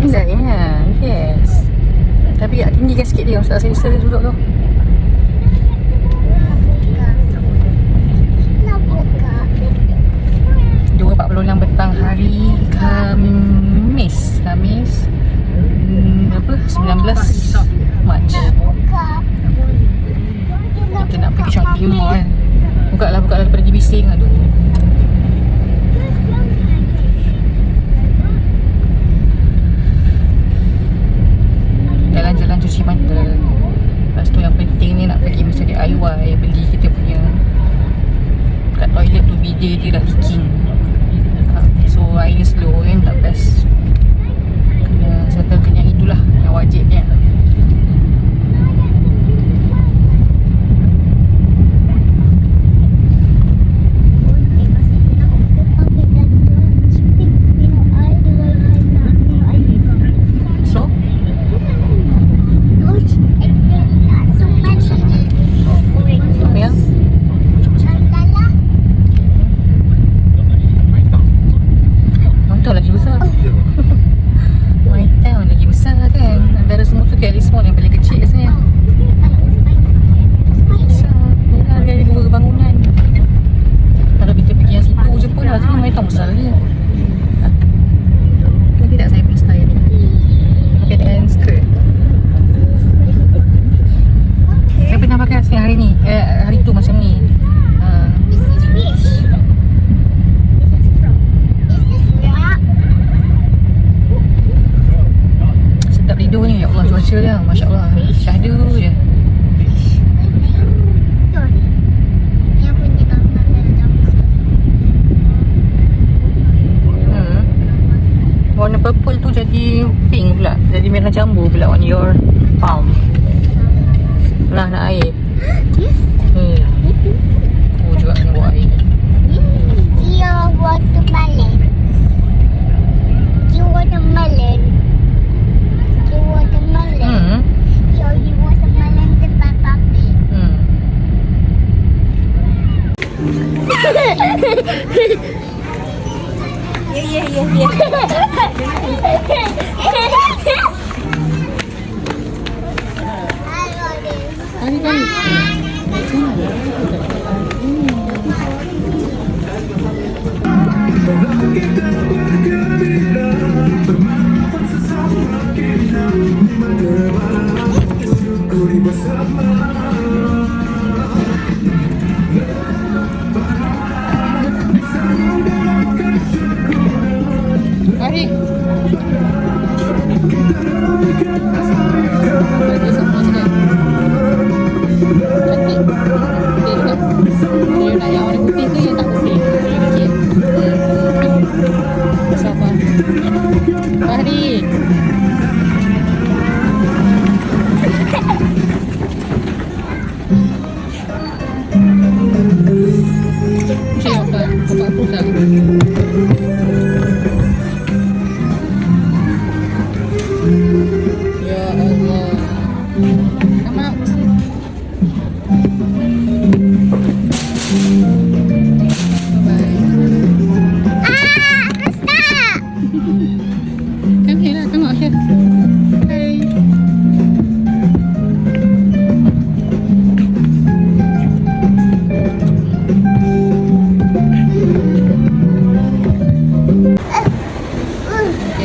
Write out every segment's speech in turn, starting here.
Pandai ya. Yes. Tapi agak tinggi kan sikit dia. Ustaz selesa dia duduk tu. Nak buka. 2.46 petang hari Khamis. Berapa? 19 Mac. Buka. Kita nak pergi shopping mall kan. Buka lah daripada dia bising. Aduh. Jalan-jalan cuci mata. Lepas tu yang penting ni nak pergi mesti DIY. Beli kita punya kat toilet tu bidet dia dah leaking. So air dia slow kan, tak best. Kena settlekan yang itulah, yang wajibnya. So apa yang? Motor lagi besar. My town lagi besar kan. Antara semua tu Calismore yang paling kecil rasanya. Besar. Yalah, dia ada 2 bangunan. Kalau kita pergi yang situ je pun rasanya My town besar je. Nanti tak saya punya style ni. Pakai dengan skirt. Saya pernah pakai asli hari ni. Hari tu macam ni. This is fish. Sedap tidur ni. Ya Allah, cuaca dia. Masya Allah. Syahdu je. Warna purple tu jadi pink pula. Jadi merah jambu pula on your palm. Lah nak air. Aku juga kena buat air. Dia watermelon. Dia watermelon. Dia watermelon. Dia watermelon tempat papi. Hari kan. Hari. Bagi sama sikit. Cantik. Okey ke? Dia nak yang warna putih ke yang tak putih? Okey. Sabar. Fahri. Cik apa? Bapak aku tak? Ya Allah. Come out. Come here lah, come out here. Hey.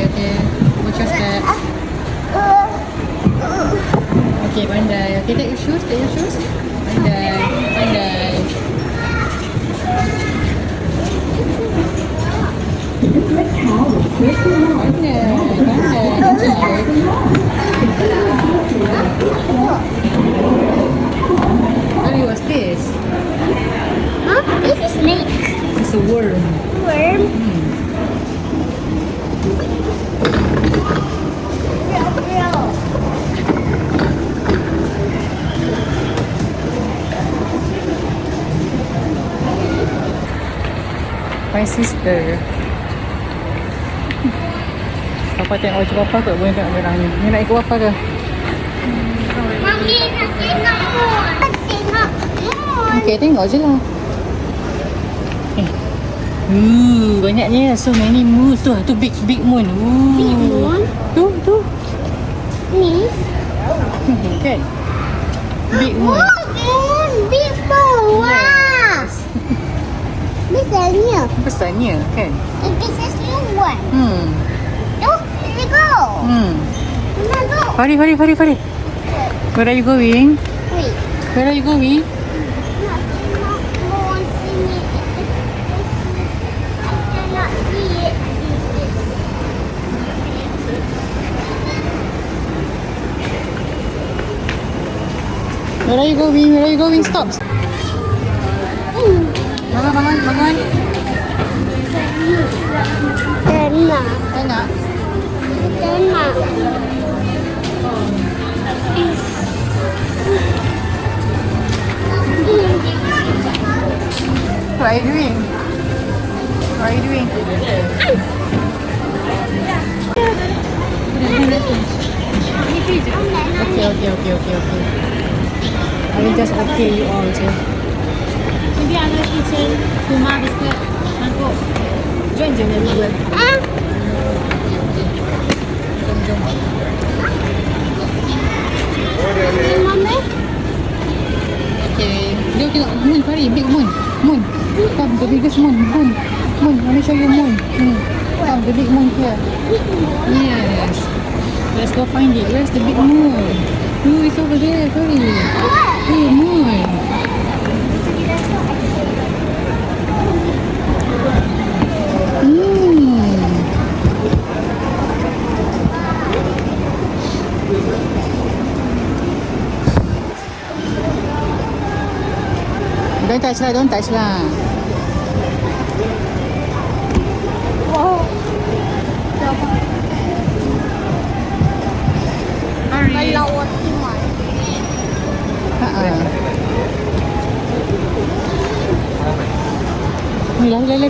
Okay. Watch your step. Okay, pandai. Okay, take your shoes. Pandai. Hari, what's this? Huh? This is snake. It's a worm. Worm. My sister. Papa tengok baju papa kot, boleh tengok merah ni. Ni nak ikut papa ke? Mami nak tengok moon. Tengok moon. Okay, tengok je lah. Banyaknya. So many moons tu. Tu big moon. Big moon? Tu. Ni? Kan? Big moon. Moon! Big moon! Wow! Besarnya. Besarnya kan? This is new one. Oh, here we go. Come go. Fari. Where are you going? Wait. Where are you going? Moon sini. I cannot see it. Where are you going? Stop. Bangun. Tenang. What are you doing? Okay. I will just okay you all je. Maybe other kitchen, Puma biscuit, mangkuk. Join je dengan dua. Okay. Dia tengok moon Fari, big moon. Come, the biggest moon. Moon, let me show you moon. Come, the big moon here. Yes. Let's go find it. Where's the big moon? Oh, it's over there, Fari. Hey, moon. Don't touch lah. Wow. Kalau Timon. Lari.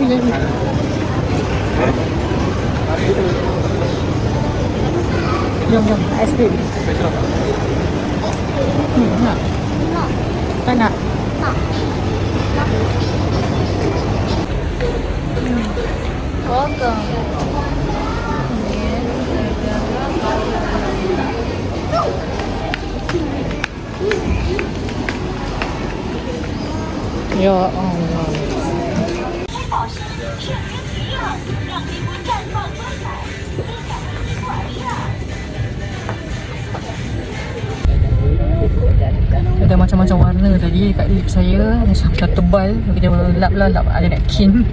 Jom, ice cream. Nak? Tak nak? Welcome. Ya Allah. Ada macam-macam warna tadi kat lip saya. Macam tebal. Dia lap. Ada napkin.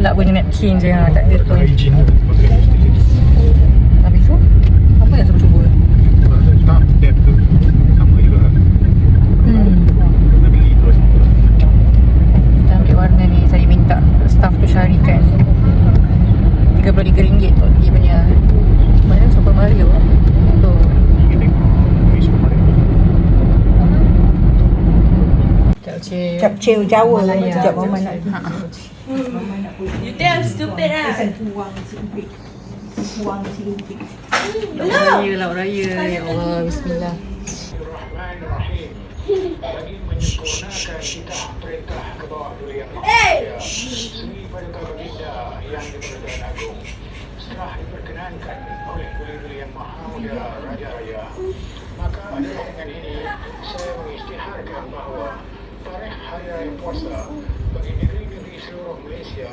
Lap punya napkin je. Tak ada tu. Habis tu apa yang saya cuba? Tak, dab tu sama juga. Kena beli terus. Kita ambil warna ni. Saya minta staff tu syarikan RM33 tu. Dia punya mana Super Mario tu. Kita tengok fish pemain. Capcay Jawa lah. Sekejap Mama nak. You think I'm stupid lah? Lauk raya. Ya Allah, bismillah. Setelah diperkenankan oleh Duli-Duli Yang Maha Mulia Raja Raya, maka dengan ini saya mengisytiharkan bahawa tarikh Hari Raya Puasa bagi negeri-negeri seluruh Malaysia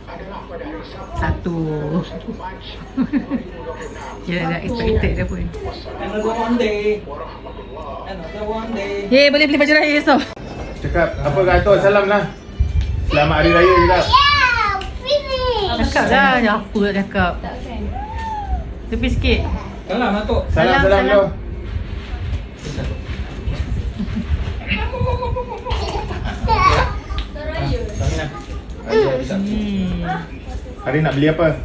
adalah pada hari Sabtu 1 Mac 2026. Dia dah expected dia pun. Another one day. Hey, boleh beli baju raya esok. Cakap apa kata Atul, salam lah. Selamat Hari Raya juga. Yeah, finish. Cakap dah, apa nak cakap. Tepi sikit. Salam Atul. Salam. Dulu. Hari nak beli apa?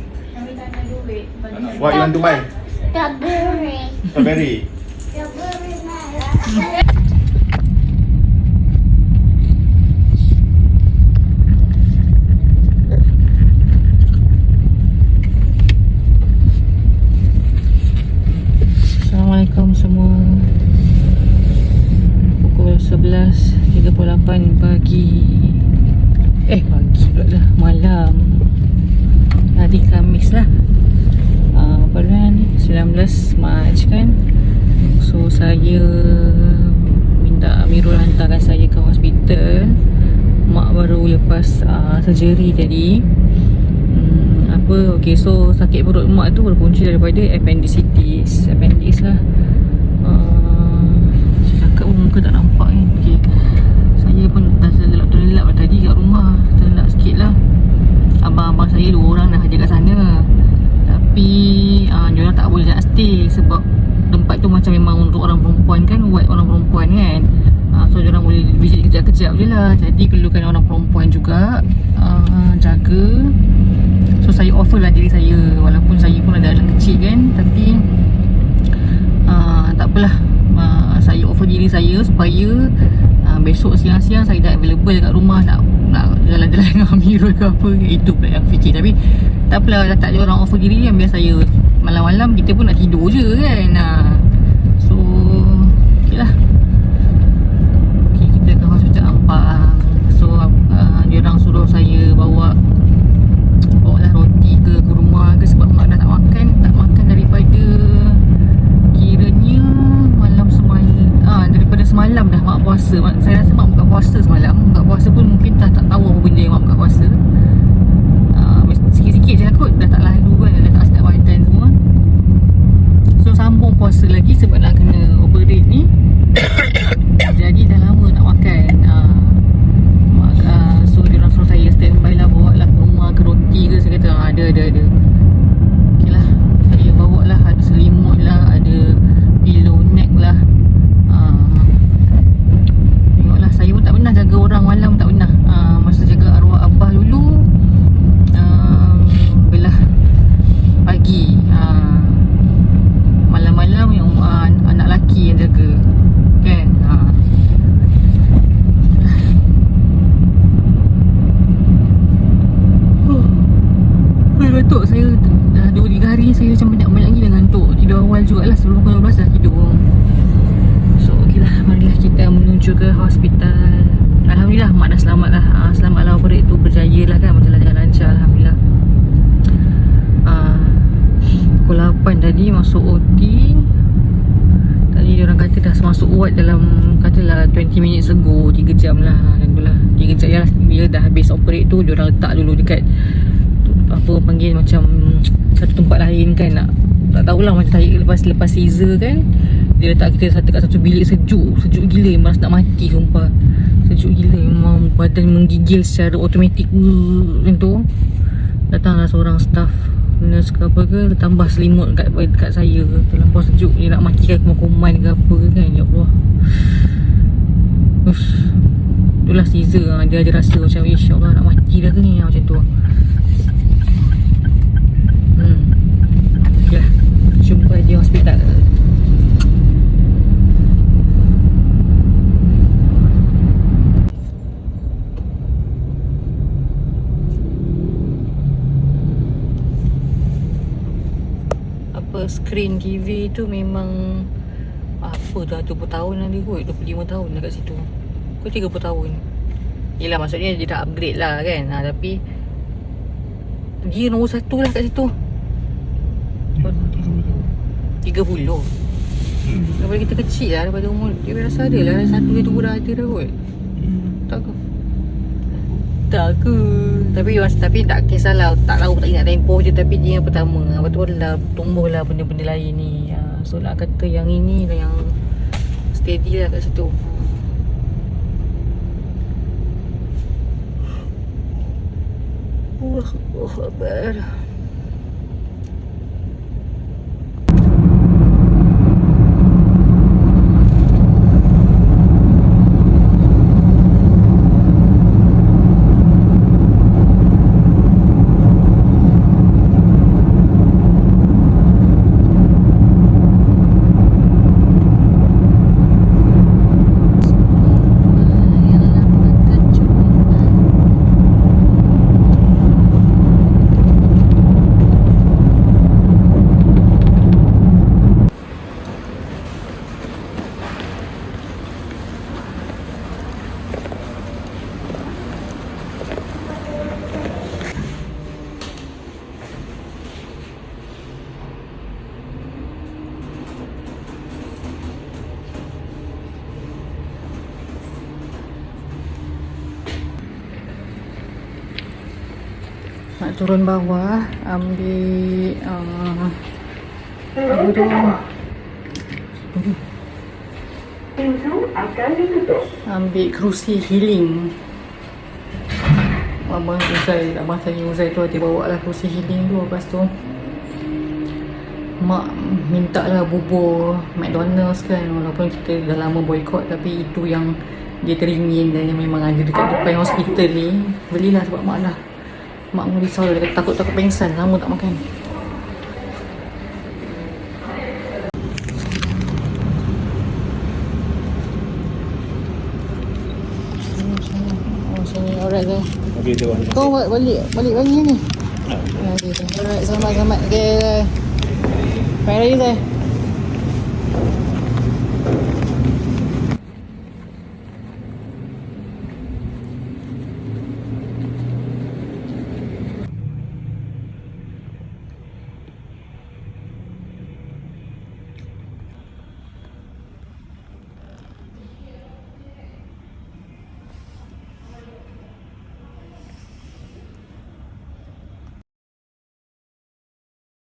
What you want to buy? Strawberry. Strawberry. Strawberry nice. Assalamualaikum semua. Pukul 11.38 pagi. Pagi pula. saya minta Amirul hantarkan saya ke hospital. Mak baru lepas surgery tadi. Okay, so sakit perut mak tu berpunca daripada appendicitis. Appendix lah. Saya cakap pun muka tak nampak kan. Okay, saya pun dah terlelap tadi kat rumah. Terlelap sikit lah. Abang-abang saya 2 orang dah kerja kat sana. Tapi diorang tak boleh nak stay sebab tempat tu macam memang untuk orang perempuan kan, ward orang perempuan kan. So diorang boleh visit kejap-kejap je lah. Jadi perlukan orang perempuan juga jaga. So saya offer lah diri saya, walaupun saya pun ada anak kecil kan. Tapi tak apalah, saya offer diri saya supaya besok siang-siang saya dah available kat rumah, nak jalan-jalan dengan Amirul ke apa. Itu pula yang fikir. Tapi tak apalah, dah tak ada orang offer diri kan. Biar saya malam-malam kita pun nak tidur je kan. So okay lah. Okay, kita ke hospital Ampang. So diorang suruh saya bawa lah roti ke rumah ke, sebab mak dah tak makan daripada kiranya malam semalam. Daripada semalam dah mak puasa. Saya rasa mak buka puasa semalam. Buka puasa pun mungkin tak tahu apa benda yang mak buka puasa. Sikit-sikit je lah kot, dah tak lalu kan, dah tak sedap badan semua. So sambung puasa lagi sebab nak kena operate ni. Jadi dah lama tak makan. So diorang suruh saya standby lah, bawa lah ke rumah ke roti ke. Saya kata ada. Okay lah, saya bawa lah, ada selimut lah, ada pillow neck lah. Tengoklah, saya pun tak pernah jaga orang malam, tak pernah. Masa jaga arwah abah dulu, belah pagi, malam-malam yang anak lelaki yang jaga kan. Ngantuk saya dah 2-3 hari ni, saya macam banyak-banyak gila ngantuk. Tidur awal jugalah, sebelum pukul 12 dah tidur. So ok lah, marilah kita menuju ke hospital. Alhamdulillah mak dah selamat lah. Selamat lah, operate tu berjaya lah kan, berjalan dengan lancar Alhamdulillah. Pukul 8 tadi masuk OT. Tadi diorang kata dah masuk ward dalam, katalah 20 minutes ago, 3 jam lah. Alhamdulillah 3 jam lah. Dia dah habis operate tu, diorang letak dulu dekat apa panggil, macam satu tempat lain kan. Tak tahulah, macam saya lepas Caesar kan, dia letak kita kat satu bilik sejuk gila, memang nak mati sumpah. Sejuk gila, memang badan menggigil secara automatik macam tu. Datanglah seorang staff nurse ke apa ke, tambah selimut kat saya. Terlampau sejuk, dia nak matikan kuman ke apa ke kan. Ya Allah, itulah Caesar. Dia ada rasa macam insyaAllah nak mati dah ke ni, macam tu. Okay lah, jumpa di hospital. Screen TV tu memang apa dah 20 tahun dah dia kot, 25 tahun dah kat situ. Kau 30 tahun. Yelah, maksudnya dia dah upgrade lah kan. Tapi dia nombor 1 lah kat situ. 30. Daripada kita kecil lah, daripada umur dia rasa ada lah, 1 ke 2 dah ada dah kot. Tak ke? Tak ke? Tapi tak kisahlah, tak tahu, tak ingat tempoh je. Tapi dia yang pertama, betul lah, tumbuh lah benda-benda lain ni. So nak kata yang ini lah yang steady lah kat situ. Allahu Akbar. Nak turun bawah, ambil apa tu? Ambil kerusi healing. Abang saya Uzai tu dia bawa lah kerusi healing tu. Lepas tu mak minta lah bubur McDonald's kan, walaupun kita dah lama boycott, tapi itu yang dia teringin dan yang memang ada dekat depan hospital ni. Belilah sebab mak dah, mak merisau lah, takut pengsan, lama tak makan. Oh sini, alright Zai. Okey, tu. Kau balik lagi ni. Alright, selamat. Okay, Zai. Bye lagi Zai.